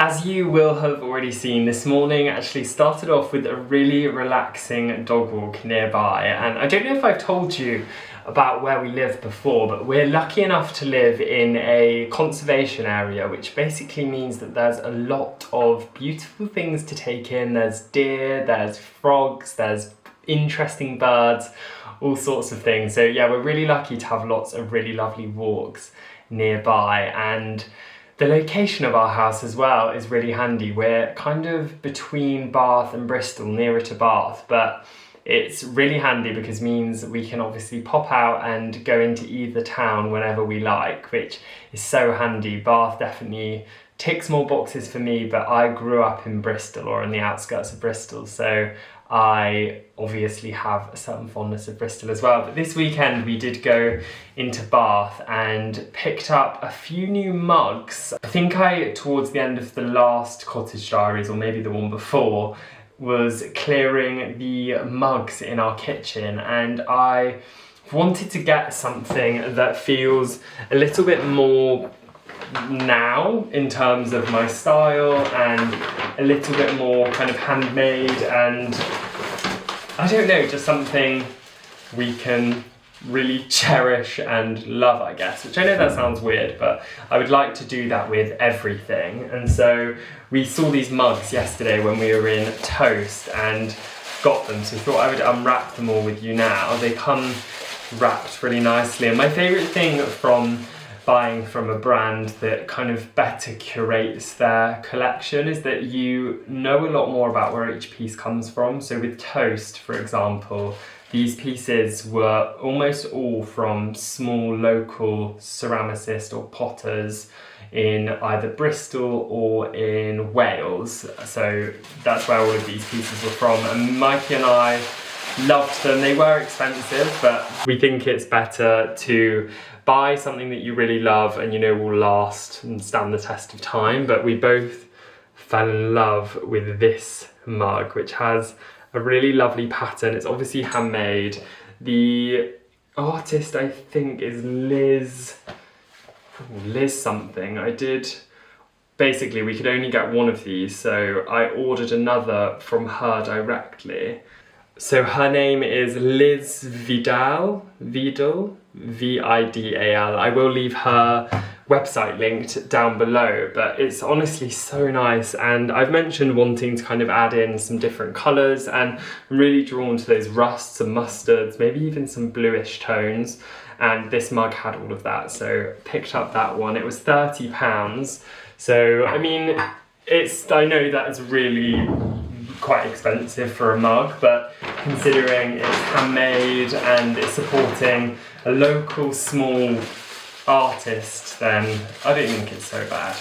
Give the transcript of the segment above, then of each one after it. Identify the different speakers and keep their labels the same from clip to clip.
Speaker 1: As you will have already seen, this morning actually started off with a really relaxing dog walk nearby, and I don't know if I've told you about where we live before, but we're lucky enough to live in a conservation area, which basically means that there's a lot of beautiful things to take in. There's deer, there's frogs, there's interesting birds, all sorts of things. So yeah, we're really lucky to have lots of really lovely walks nearby, and the location of our house as well is really handy. We're kind of between Bath and Bristol, nearer to Bath, but it's really handy because it means we can obviously pop out and go into either town whenever we like, which is so handy. Bath definitely ticks more boxes for me, but I grew up in Bristol, or on the outskirts of Bristol, so I obviously have a certain fondness of Bristol as well. But this weekend we did go into Bath and picked up a few new mugs. I think towards the end of the last Cottage Diaries, or maybe the one before, was clearing the mugs in our kitchen, and I wanted to get something that feels a little bit more now in terms of my style, and a little bit more kind of handmade, and I don't know, just something we can really cherish and love, I guess, which I know that sounds weird, but I would like to do that with everything. And so we saw these mugs yesterday when we were in Toast and got them, so I thought I would unwrap them all with you now. They come wrapped really nicely, and my favourite thing from buying from a brand that kind of better curates their collection is that you know a lot more about where each piece comes from. So with Toast, for example, these pieces were almost all from small local ceramicists or potters in either Bristol or in Wales. So that's where all of these pieces were from, and Mikey and I loved them. They were expensive, but we think it's better to buy something that you really love and you know will last and stand the test of time. But we both fell in love with this mug, which has a really lovely pattern. It's obviously handmade. The artist, I think, is Liz something. Basically we could only get one of these, so I ordered another from her directly. So her name is Liz Vidal, V-I-D-A-L. I will leave her website linked down below, but it's honestly so nice, and I've mentioned wanting to kind of add in some different colours, and I'm really drawn to those rusts and mustards, maybe even some bluish tones, and this mug had all of that, so picked up that one. It was £30, so I mean, I know that is really quite expensive for a mug, but considering it's handmade and it's supporting a local small artist, then I don't think it's so bad.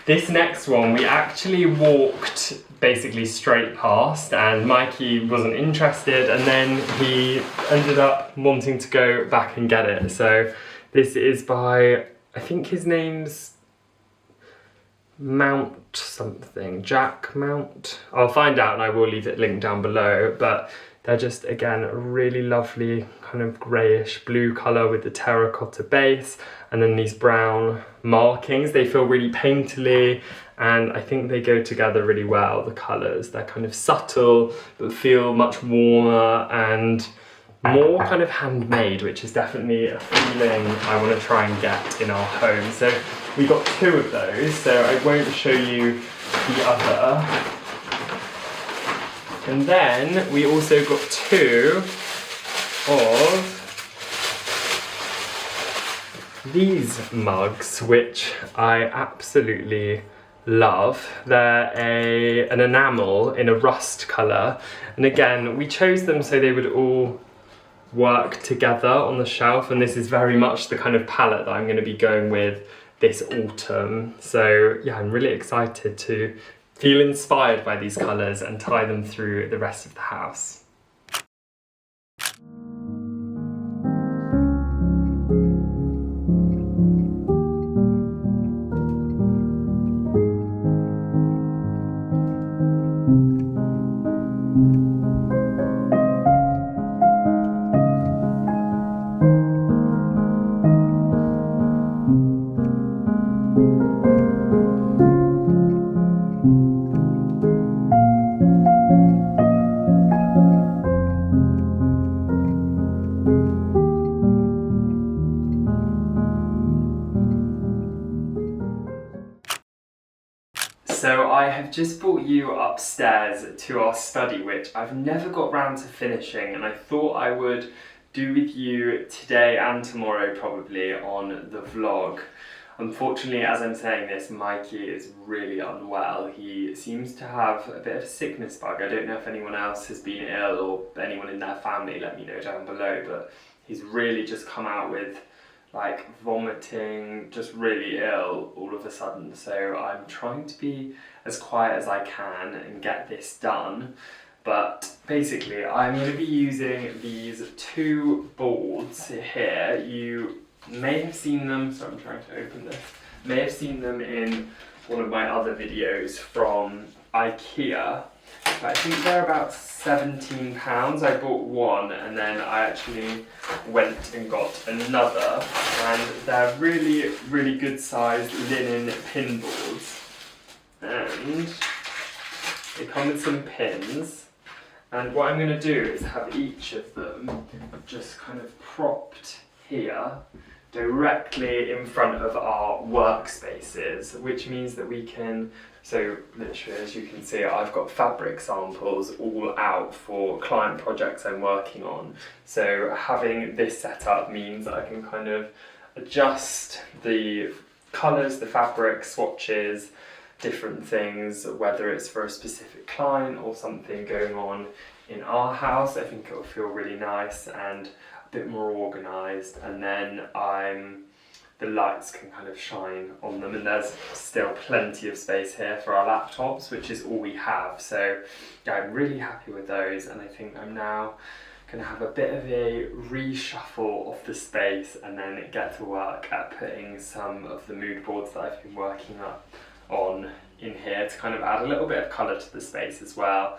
Speaker 1: This next one we actually walked basically straight past, and Mikey wasn't interested, and then he ended up wanting to go back and get it. So this is by, I think his name's Mount something, Jack Mount. I'll find out and I will leave it linked down below, but they're just, again, a really lovely kind of greyish blue colour with the terracotta base, and then these brown markings. They feel really painterly, and I think they go together really well, the colours. They're kind of subtle, but feel much warmer and more kind of handmade, which is definitely a feeling I want to try and get in our home. So we got two of those, so I won't show you the other. And then we also got two of these mugs, which I absolutely love. They're an enamel in a rust colour, and again we chose them so they would all work together on the shelf, and this is very much the kind of palette that I'm going to be going with this autumn. So yeah, I'm really excited to feel inspired by these colours and tie them through the rest of the house. I have just brought you upstairs to our study, which I've never got round to finishing, and I thought I would do with you today and tomorrow probably on the vlog. Unfortunately, as I'm saying this, Mikey is really unwell. He seems to have a bit of a sickness bug. I don't know if anyone else has been ill or anyone in their family, let me know down below, but he's really just come out with like vomiting, just really ill all of a sudden. So I'm trying to be as quiet as I can and get this done. But basically I'm going to be using these two boards here. You may have seen them, so I'm trying to open this, may have seen them in one of my other videos from IKEA. I think they're about £17. I bought one and then I actually went and got another, and they're really, really good sized linen pin boards. And they come with some pins. And what I'm going to do is have each of them just kind of propped here directly in front of our workspaces, which means that we can, so literally as you can see, I've got fabric samples all out for client projects I'm working on. So having this set up means I can kind of adjust the colours, the fabric swatches, different things, whether it's for a specific client or something going on in our house. I think it'll feel really nice and a bit more organised, and then the lights can kind of shine on them, and there's still plenty of space here for our laptops, which is all we have. So yeah, I'm really happy with those, and I think I'm now going to have a bit of a reshuffle of the space and then get to work at putting some of the mood boards that I've been working up on in here to kind of add a little bit of colour to the space as well.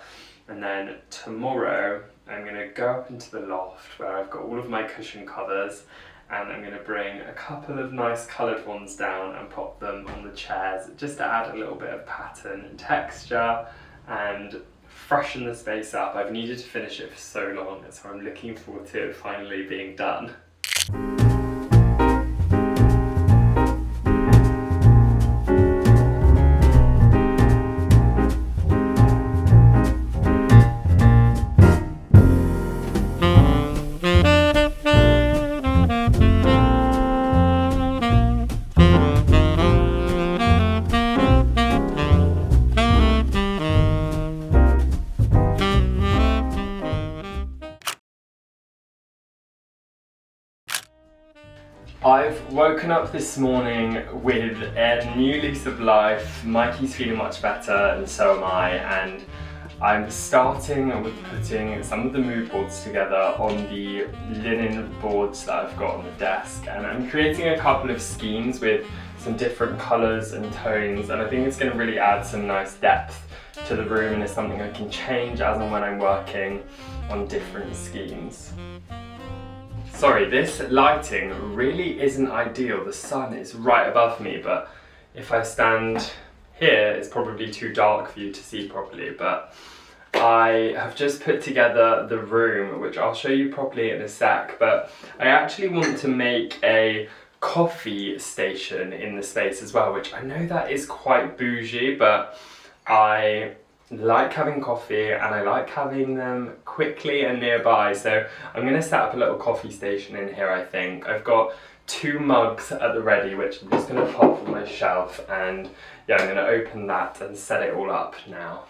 Speaker 1: And then tomorrow I'm going to go up into the loft where I've got all of my cushion covers, and I'm going to bring a couple of nice coloured ones down and pop them on the chairs just to add a little bit of pattern and texture and freshen the space up. I've needed to finish it for so long, so I'm looking forward to it finally being done. I've woken up this morning with a new lease of life. Mikey's feeling much better and so am I, and I'm starting with putting some of the mood boards together on the linen boards that I've got on the desk, and I'm creating a couple of schemes with some different colours and tones, and I think it's going to really add some nice depth to the room, and it's something I can change as and when I'm working on different schemes. Sorry, this lighting really isn't ideal. The sun is right above me, but if I stand here, it's probably too dark for you to see properly. But I have just put together the room, which I'll show you properly in a sec, but I actually want to make a coffee station in the space as well, which I know that is quite bougie, but I like having coffee and I like having them quickly and nearby, so I'm going to set up a little coffee station in here. I think I've got 2 mugs at the ready, which I'm just going to pop on my shelf, and yeah, I'm going to open that and set it all up now.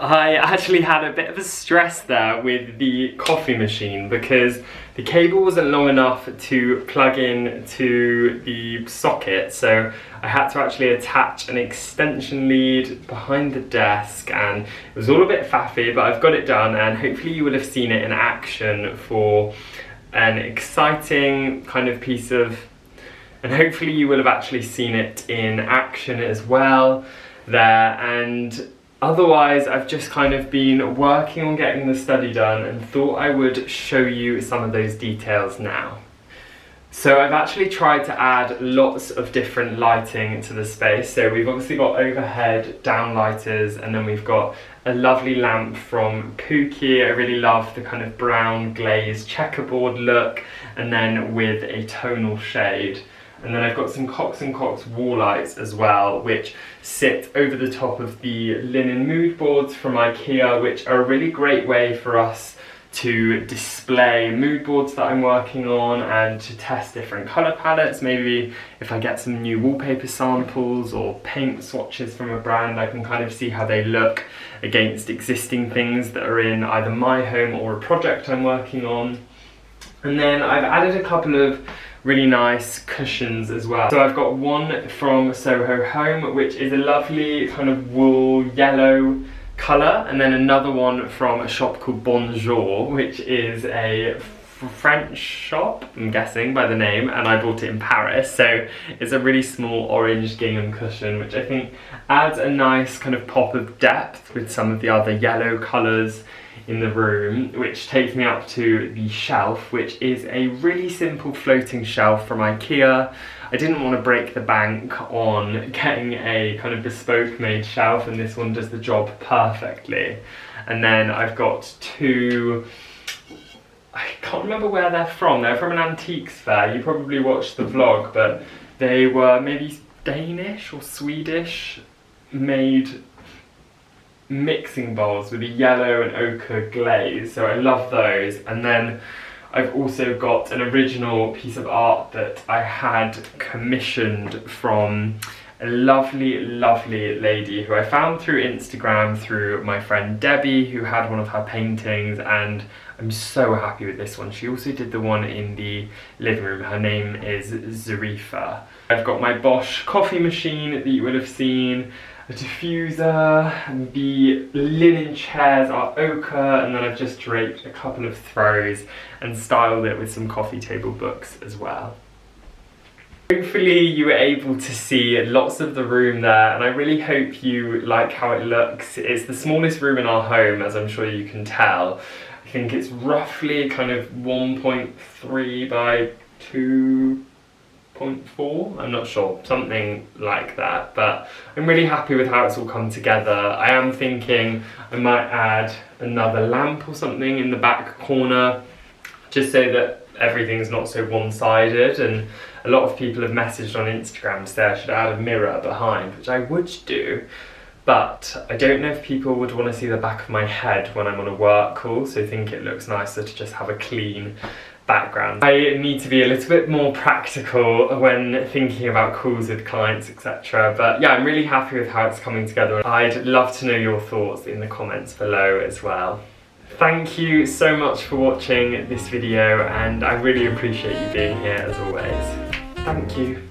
Speaker 1: I actually had a bit of a stress there with the coffee machine because the cable wasn't long enough to plug in to the socket, so I had to actually attach an extension lead behind the desk, and it was all a bit faffy, but I've got it done, and hopefully you will have seen it in action for an exciting kind of piece of and hopefully you will have actually seen it in action as well there. And otherwise, I've just kind of been working on getting the study done and thought I would show you some of those details now. So I've actually tried to add lots of different lighting to the space. So we've obviously got overhead downlighters, and then we've got a lovely lamp from Pookie. I really love the kind of brown glazed checkerboard look, and then with a tonal shade. And then I've got some Cox & Cox wall lights as well, which sit over the top of the linen mood boards from IKEA, which are a really great way for us to display mood boards that I'm working on and to test different colour palettes. Maybe if I get some new wallpaper samples or paint swatches from a brand, I can kind of see how they look against existing things that are in either my home or a project I'm working on. And then I've added a couple of really nice cushions as well. So I've got one from Soho Home, which is a lovely kind of wool yellow colour, and then another one from a shop called Bonjour, which is a French shop, I'm guessing by the name, and I bought it in Paris. So it's a really small orange gingham cushion, which I think adds a nice kind of pop of depth with some of the other yellow colours in the room, which takes me up to the shelf, which is a really simple floating shelf from IKEA. I didn't want to break the bank on getting a kind of bespoke made shelf, and this one does the job perfectly. And then I've got two, I can't remember where they're from. They're from an antiques fair. You probably watched the vlog, but they were maybe Danish or Swedish made mixing bowls with a yellow and ochre glaze, so I love those. And then I've also got an original piece of art that I had commissioned from a lovely, lovely lady who I found through Instagram through my friend Debbie, who had one of her paintings, and I'm so happy with this one. She also did the one in the living room. Her name is Zarifa. I've got my Bosch coffee machine that you would have seen, a diffuser, and the linen chairs are ochre, and then I've just draped a couple of throws and styled it with some coffee table books as well. Hopefully you were able to see lots of the room there, and I really hope you like how it looks. It's the smallest room in our home, as I'm sure you can tell. I think it's roughly kind of 1.3 by 2.4, I'm not sure, something like that, but I'm really happy with how it's all come together. I am thinking I might add another lamp or something in the back corner, just so that everything's not so one-sided. And a lot of people have messaged on Instagram to say I should add a mirror behind, which I would do, but I don't know if people would want to see the back of my head when I'm on a work call, so I think it looks nicer to just have a clean background. I need to be a little bit more practical when thinking about calls with clients, etc. But yeah, I'm really happy with how it's coming together. I'd love to know your thoughts in the comments below as well. Thank you so much for watching this video, and I really appreciate you being here as always. Thank you.